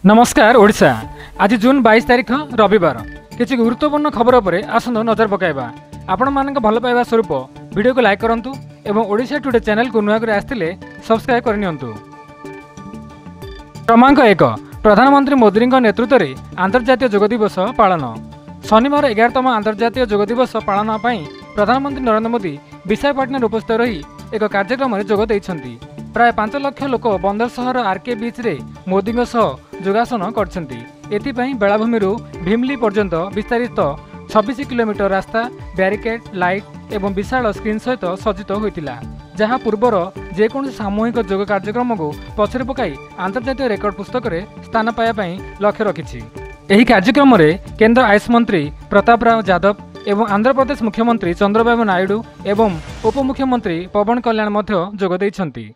नमस्कार ओडिशा। आज जून 22 तारिख रविवार। किसी गुरुत्वपूर्ण खबर पर आसंतु नजर पकाइबा। आपण मानक भल पाइबा स्वरूप वीडियो को लाइक करंतु एवं ओडिशा टुडे चैनल को नुआ कर आस्तिले सब्सक्राइब करनियंतु। क्रमांक 1 प्रधानमंत्री मोदी नेतृत्व में अंतर्जातीय योग दिवस पालन। शनिवार 11तम अंतर्जातीय योग दिवस पालन पर प्रधानमंत्री नरेंद्र मोदी विशाखापट्टनम उपस्थित रही एक कार्यक्रम में जोग देइछंती। प्राय 5 लाख लोक बंदर सहर आरके बीच रे मोदी योगासन करछंती। बेलाभूमि भीमली पर्यंत विस्तारित 26 किलोमीटर रास्ता ब्यारिकेड लाइट एवं विशाल स्क्रीन सहित सज्जित होइतिला, जहाँ पूर्वर जेकोसी सामूहिक योग कार्यक्रम को पछरे पकाई अंतर्जातीय रेकर्ड पुस्तक में स्थान पाइबा लक्ष्य रखिछि। एही कार्यक्रम में केंद्र आयुष मंत्री प्रताप राव जादव एवं आंध्र प्रदेश मुख्यमंत्री चंद्रबाबू नायडू एवं उपमुख्यमंत्री पवन कल्याण मध्य जोग देइछंती।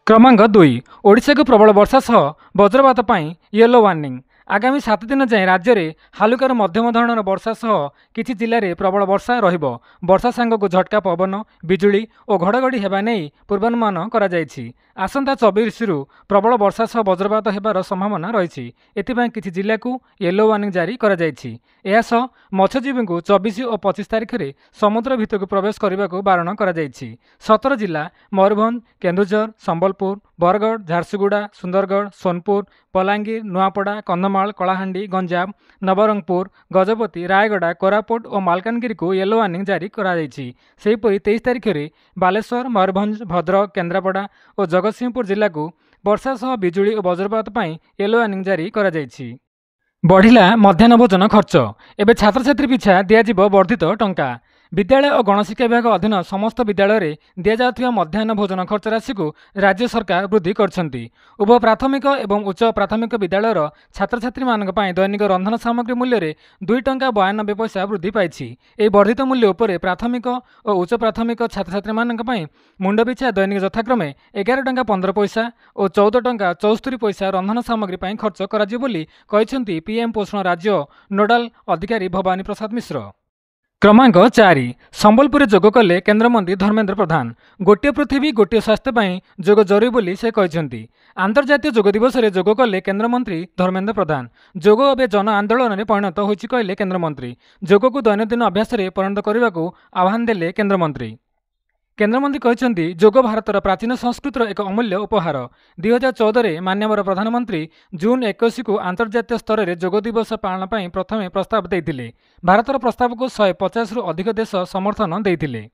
क्रमांक 2 ओडिशा को प्रबल वर्षा सह वज्रपात पर येलो वार्निंग। आगामी 7 दिन जाए राज्य में हालुकार मध्यम धरणर वर्षा सह किछि जिले में प्रबल वर्षा रहिबो। वर्षा सांग को झटका पवन बिजुली और घड़घड़ी हेबा नहीं पूर्वानुमान करा जायछि। आसंता 24 रु प्रबल वर्षा सह वज्रपात हेबार संभावना रही। एथिपाई किछि जिला को येलो वार्निंग जारी करा जायछि। एहा सह मत्स्यजीवी को 24 और 25 तारिख में समुद्र भितर को प्रवेश करने को बारण करा जायछि। 17 जिला मयूरभंज केन्दुझर संबलपुर बरगढ़ झारसुगुड़ा सुंदरगढ़ सोनपुर बलांगीर नुआपड़ा कंधमाल कलाहांडी गंजाम नवरंगपुर गजपति रायगड़ा कोरापुट और मालकानगिरी को येलो वार्निंग जारी करा जायछि। सेहिपरि 23 तारिख में बालेश्वर मयूरभंज भद्रक केन्द्रापड़ा और जगतसिंहपुर जिला को वर्षा सह बिजुली और वज्रपात पर येलो वार्निंग जारी करा जायछि। बढ़िला मध्याह्न भोजन खर्च। एवं छात्र छात्री पिछा दिज्व वर्धित टंका। विद्यालय और गणशिक्षा विभाग अधीन समस्त विद्यालय में दि जाउथिबा मध्याह्न भोजन खर्च राशि को राज्य सरकार वृद्धि करछंती। उभय प्राथमिक एवं उच्च प्राथमिक विद्यालयर छात्र छात्री मानक पई दैनिक रंधन सामग्री मूल्य में 2 टंका 92 पैसा वृद्धि पाइछि। एही वर्धित मूल्य उपरे प्राथमिक और उच्च प्राथमिक छात्र छात्री मानक पई मुंड पिछा दैनिक यथाक्रमे 11 टंका 15 पैसा और 14 टंका 74 पैसा रंधन सामग्री पई खर्च कराजियो बोली कहिसेंती पीएम पोषण राज्य नोडाल अधिकारी भवानी प्रसाद मिश्र। क्रमांक 4 संबलपुर जोग कले केन्द्रमंत्री धर्मेन्द्र प्रधान। गोटे पृथ्वी गोटे स्वास्थ्य पर जोग जरूरी बोली से कहते। अंतर्जातीय जोग दिवस में जोग कले केन्द्रमंत्री धर्मेन्द्र प्रधान। जोग एवं जन आंदोलन में परिणत होइछि कहले केन्द्रमंत्री। जोग को दैनंदिन अभ्यास में परिणत करने को आह्वान देले केन्द्रमंत्री। केन्द्रमंत्री कहते जोग भारतर प्राचीन संस्कृतिर एक अमूल्य उपहार। 2014 माननीय प्रधानमंत्री जून 21 को अंतर्जातीय स्तर में जोग दिवस पालन पर प्रथम प्रस्ताव देते। भारतर प्रस्ताव को 150 रु अधिक देश समर्थन देते।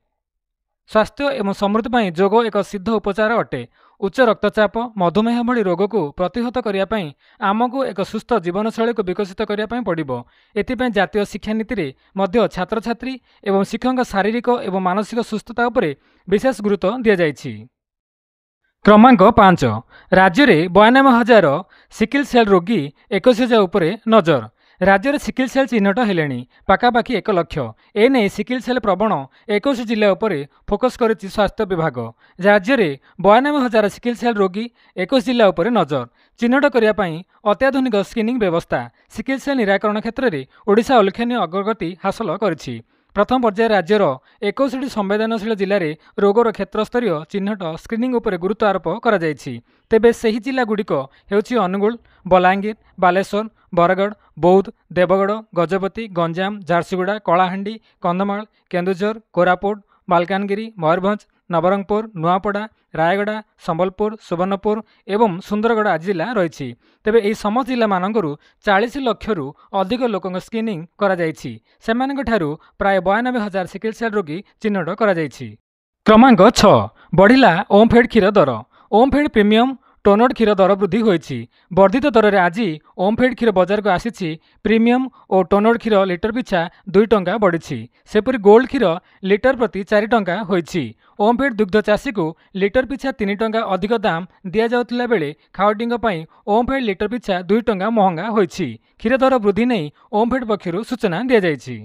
स्वास्थ्य एवं समृद्धि पर जोग एक सिद्ध उपचार अटे। उच्च रक्तचाप मधुमेह भली रोग को प्रतिहत करने आमको एक सुस्थ जीवनशैली को विकसित करने पड़ो। एथिपाई जातीय शिक्षा नीति में छात्र छात्री एवं शिक्षक शारीरिक एवं मानसिक सुस्थता उपरे विशेष गुरुत्व दि जाइछि। क्रमांक 5 राज्य में 92,000 सिकिल सेल रोगी 21,000 उपरे नजर। राज्य में सिकिल सेल चिन्हट हेलेनी पाखापाखि 1 लाख। एने सिकिल सेल प्रवण 21 जिला उपरे फोकस करिछि स्वास्थ्य विभाग। राज्य में 92,000 सिकिल सेल रोगी 21 जिला उपरे नजर। चिन्हट करने अत्याधुनिक स्क्रीनिंग व्यवस्था सिकिल सेल निराकरण क्षेत्र में ओडिशा उल्लेखनीय अग्रगति हासिल करिछि। प्रथम पर्याय राज्यर 21 संवेदनशील जिले में रोगर क्षेत्रस्तरीय चिन्हट स्क्रीनिंग उपरे गुरुत्व आरोप करा जायछि। तेबे सही जिला गुड़िक हेउछि अनुगुल बलांगीर बालेश्वर बरगढ़ बौद्ध देवगढ़ गजपति गंजाम झारसुगुड़ा कलाहांडी कंधमाल केन्दुझर कोरापुट मालकानगिरी मयूरभंज नवरंगपुर नुआपड़ा रायगड़ा संबलपुर सुवर्णपुर एवं सुंदरगढ़ आदि जिला रही। तेबे एही समस्त जिला मानकरू 40 लाख रु अधिक लोकों स्क्रीनिंग करा जायछि। सेमानक ठारू प्राय 92,000 सिकिल सेल रोगी चिन्हट करा जायछि। क्रमांक 6 बढ़िला ओमफेड क्षीर दर। ओमफेड प्रीमियम टोनड क्षीर दर वृद्धि होइछि। वर्धित दर में आज ओमफेड क्षीर बाजार को आसीछि। प्रीमियम और टोनड क्षीर लिटर पिछा 2 टंका बढ़िछि। सेपरि गोल्ड क्षीर लिटर प्रति 4 टंका होइछि। ओमफेड दुग्ध चाषी को लिटर पिछा 3 टंका अधिक दाम दिया जाउतिला बेले खाउटिंग पई ओमफेड लिटर पिछा 2 टंका महंगा होइछि। क्षीर दर वृद्धि नहीं ओमफेड पक्षरु सूचना दिया जाइछि।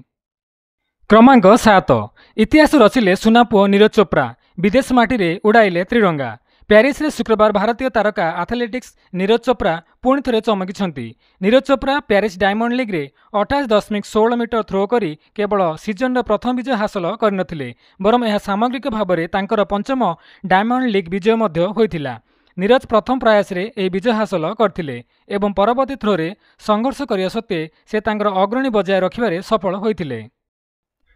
क्रमांक 7 इतिहास रचिले सुनापुओ नीरज चोप्रा। विदेश माटी रे उड़ाइले त्रिरंगा। प्यारिस रे शुक्रवार भारतीय तारका एथलेटिक्स नीरज चोप्रा पुणी थे चमकी। Neeraj Chopra Paris diamond league रे 28.16 मीटर थ्रो करी केवल सीजन प्रथम विजय हासिल करनथिले, बरम यह सामग्रिक भाव में तांकर पंचम डायमंड लीग विजय होइथिला। नीरज प्रथम प्रयास रे ଏହି ବିଜୟ ହାସଲ କରିଥିଲେ ଏବଂ ପରବର୍ତ୍ତୀ ଥ୍ରୋରେ ସଂଘର୍ଷ କରିବା ସତ୍ତ୍ୱେ ସେ ତାଙ୍କର ଅଗ୍ରଣୀ ବଜାୟ ରଖିବାରେ ସଫଳ ହୋଇଥିଲେ।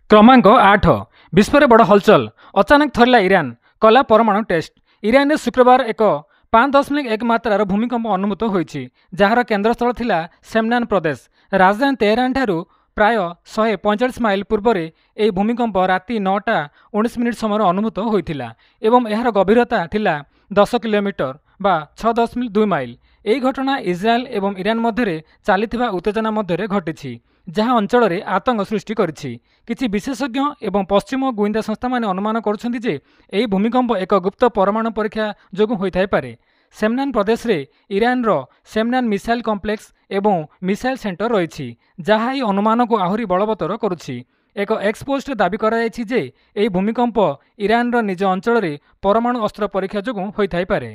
क्रमांक 8 विश्व बड़ हलचल अचानक थरला ईरान कला परमाणु टेस्ट। ईरान में शुक्रवार एक 5.1 मात्रार भूमिकंप अनुभूत होईछि जार केन्द्रस्थल थिला सेमनान प्रदेश। राजधानी तेहरान ठारू प्राय 145 माइल पूर्व यह भूमिकंप राति 9:19 समय अनुभूत होइथिला एवं यार गभीरता थिला 10 किलोमीटर बा 6.2 माइल। यह घटना इस्राएल एवं ईरान मध्य चली उत्तेजना मध्य घटी जहाँ अंचल में आतंक सृष्टि करिछि। किछि विशेषज्ञ एवं पश्चिम गुइंदा संस्था माने अनुमान करुछन्ति जे एही भूमिकंप एक गुप्त परमाणु परीक्षा जोगु होइथाय पारे। सेमनान प्रदेश रे ईरान रो सेमनान मिसाइल कॉम्प्लेक्स एवं मिसाइल सेंटर रहिछि जहाँ एही अनुमान को आहुरी बलवत्तर करुछि। एक एक्सपोस्ट दाबी कराଯାଇଛି जे एही भूमिकंप ईरान रो निज अंचल रे परमाणु अस्त्र परीक्षा जोगु होइथाय पारे।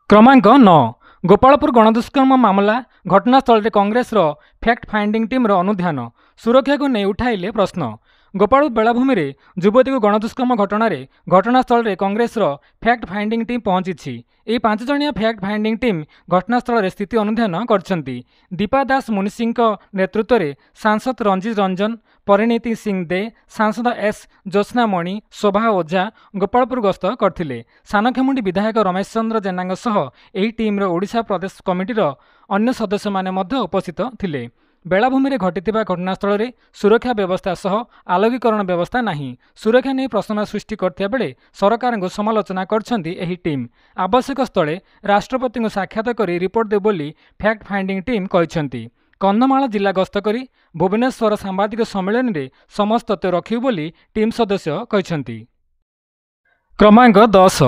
क्रमांक 9 गोपालपुर गणदुष्कर्म मामला घटनास्थल रे कांग्रेस रो फैक्ट फाइंडिंग टीम रो अनुध्यान सुरक्षा को नहीं उठाइले प्रश्न। गोपालपुर बेलाभूमि रे युवती को गणदुष्कर्म घटनास्थल रे कांग्रेस रो फैक्ट फाइंडिंग टीम पहुंची। यह 5 जणिया फैक्ट फाइंडिंग टीम घटनास्थल रे स्थिति अनुध्यान करछंती। दीपा दास मुनिसिंह नेतृत्व में सांसद रंजीत रंजन, परिणीति सिंह दे, सांसद एस ज्योत्स्नामणि, शोभा ओझा गोपालपुर गस्त करथिले। सानखेमुंडी विधायक रमेश चंद्र जेना सह एही टीम रो ओडिशा प्रदेश कमिटीर अन्य सदस्य माने मध्य उपस्थित थिले। बेलाभूमि घटिथिबा घटनास्थल रे सुरक्षा व्यवस्था सह आलोकीकरण व्यवस्था नहीं। सुरक्षा नहीं प्रश्न सृष्टि करथिया बेले सरकार को समालोचना करछंती एही टीम। आवश्यक स्थले राष्ट्रपति को साक्षात करी रिपोर्ट दे बोली फैक्ट फाइंडिंग टीम कहिसंती। कंधमाल जिला गस्त करी भुवनेश्वर सांबादिक सम्मेलन रे समस्त तथ्य रखिबु बोली टीम सदस्य कहिसंती। क्रमांक 10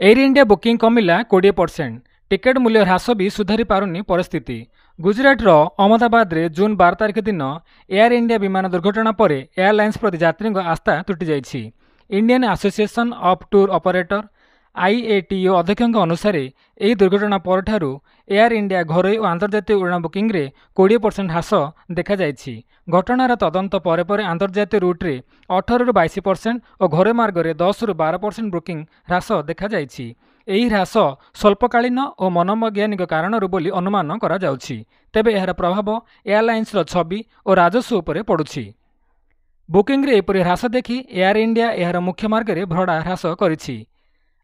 एयर इंडिया बुकिंग कमिला 20%। टिकेट मूल्य ह्रास भी सुधारी पारुनी परिस्थिति। गुजरात रो अहमदाबाद रे जून 12 तारिख दिन एयर इंडिया विमान दुर्घटना पर एयरलाइंस प्रति यात्री आस्था तुटी जाइछि। Indian association of tour operator IATO अध्यक्ष अनुसार यह दुर्घटना पर ठारू एयर इंडिया घरोई और अंतर्जातीय उड़ान बुकिंग रे 20% ह्रास देखा जाइछि। घटनार तदंत पर अंतर्जातीय रूट रे 18 ରୁ 22% और घरोई मार्ग रे 10 ରୁ 12% बुकिंग ह्रास देखा जाइछि। यही ह्रास स्वल्पकालीन और मनोवैज्ञानिक कारण बोली अनुमान करा जाउछि। तेबे यार प्रभाव एयरलाइंस रो छवि और राजस्व उपरे पड़ुछि। बुकिंग रे एपरि ह्रास देखि एयर इंडिया यार मुख्य मार्ग रे भड़ा ह्रास करिछि।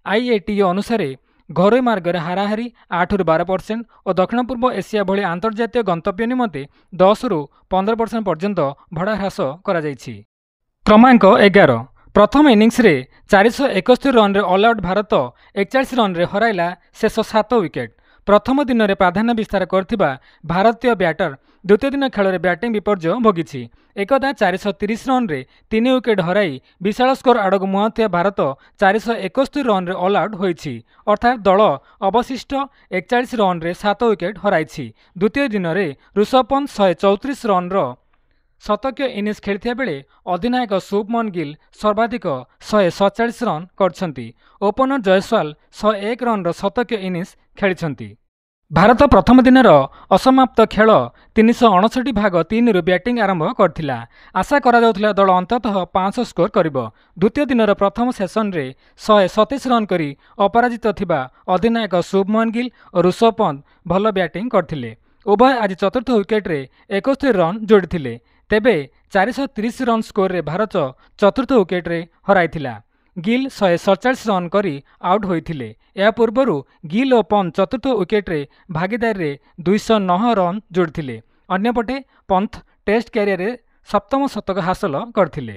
IATO अनुसार घरोई मार्ग रे हाराहारी 8 ରୁ 12% और दक्षिण पूर्व एशिया भली अंतर्जातीय गंतव्य निमंते 10 ରୁ 15% पर्यंत भड़ा ह्रास करा जाइछि। क्रमांक 11 प्रथम इनिंग्स रे 471 रन रे ऑल आउट भारत 41 रन रे हराइला शेष 7 विकेट। प्रथम दिन में प्राधान्य विस्तार करथिबा भारतीय बैटर द्वितीय दिन खेल में बैटिंग विपर्जय भोगी। एकदा 430 रन रे 3 विकेट हराई विशाल स्कोर आड़क मुहांथिया भारत 471 रन रे ऑल आउट होइछि। अर्थात दल अवशिष्ट 41 रन रे 7 विकेट हराइछि। द्वितीय दिन में ऋषभ पंत 134 रन रो शतकीय इनिंग्स खेलिथिया बेले अधिनायक शुभमन गिल सर्वाधिक 147 रन करछंती। ओपनर जयसवाल 101 रन रो शतकीय इनिंग्स खेलिछंती। भारत प्रथम दिनर असमाप्त खेल 359 भाग 3 रु बैटिंग आरंभ करथिला। आशा करा जाउथिला दल अंततः 500 स्कोर करिबो। द्वितीय दिनर प्रथम सेशन रे 137 रन करी अपराजित थिबा अधिनायक शुभमन गिल और ऋषभ पंत भल बैटिंग करथिले। उभय आज चतुर्थ विकेट रे 71 रन जोड़िथिले। तेबे 430 रन स्कोर रे भारत चतुर्थ विकेट रे हराइथिला। गिल 147 रन करी आउट होइथिले। या पूर्वरु गिल और पंत चतुर्थ विकेट रे भागीदारी रे 209 रन जोड़िथिले। अन्यपटे पंत टेस्ट कैरियर रे सप्तम शतक हासिल करथिले।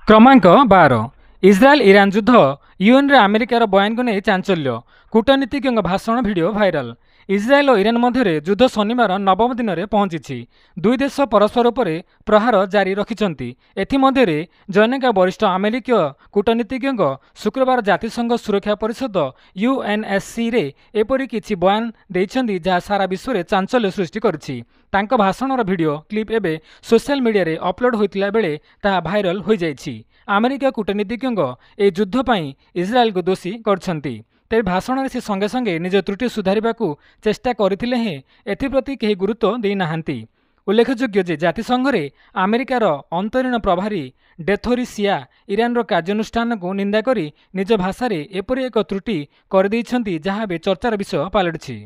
क्रमांक 12 इस्राएल ईरान युद्ध यूएन रे अमेरिकार बयान को नहीं चांचल्य। कूटनीतिज्ञ भाषण भिडियो भाइराल। इस्राएल और ईरान मध्य युद्ध शनिवार नवम दिन में पहुंची। दुई देश परस्पर उपर प्रहार जारी रखिंट। एथिमध्य जैनिका वरिष्ठ अमेरिकीय कूटनीतिज्ञ शुक्रवार जातिसंघ सुरक्षा परिषद UNSC रे एपरी किछि बयान देइछन्ति जहाँ सारा विश्व में चांचल्य सृष्टि करिछि। तांको भाषणर भिडियो क्लिप एबे सोशल मीडिया रे अपलोड होइतिला बेले ताहा भाइराल हो जाइछि। अमेरिका कूटनीतिज्ञ ए युद्ध पई इस्राएल को दोषी करछन्ति। तेरे भाषण में से संगे संगे निज त्रुटि सुधारिबाकू चेष्टा करथिले हें एथिप्रति केही गुरुत्व देई नाहांती। उल्लेखयोग्य जे जातिसंघ अमेरिकार अंतरीण प्रभारी डेथोरी सिया इरान कार्यानुष्ठान को निंदा करी निज भाषा एपरी एक त्रुटि करदेइछन्ति जहाँ बे चर्चार विषय पलटिछि।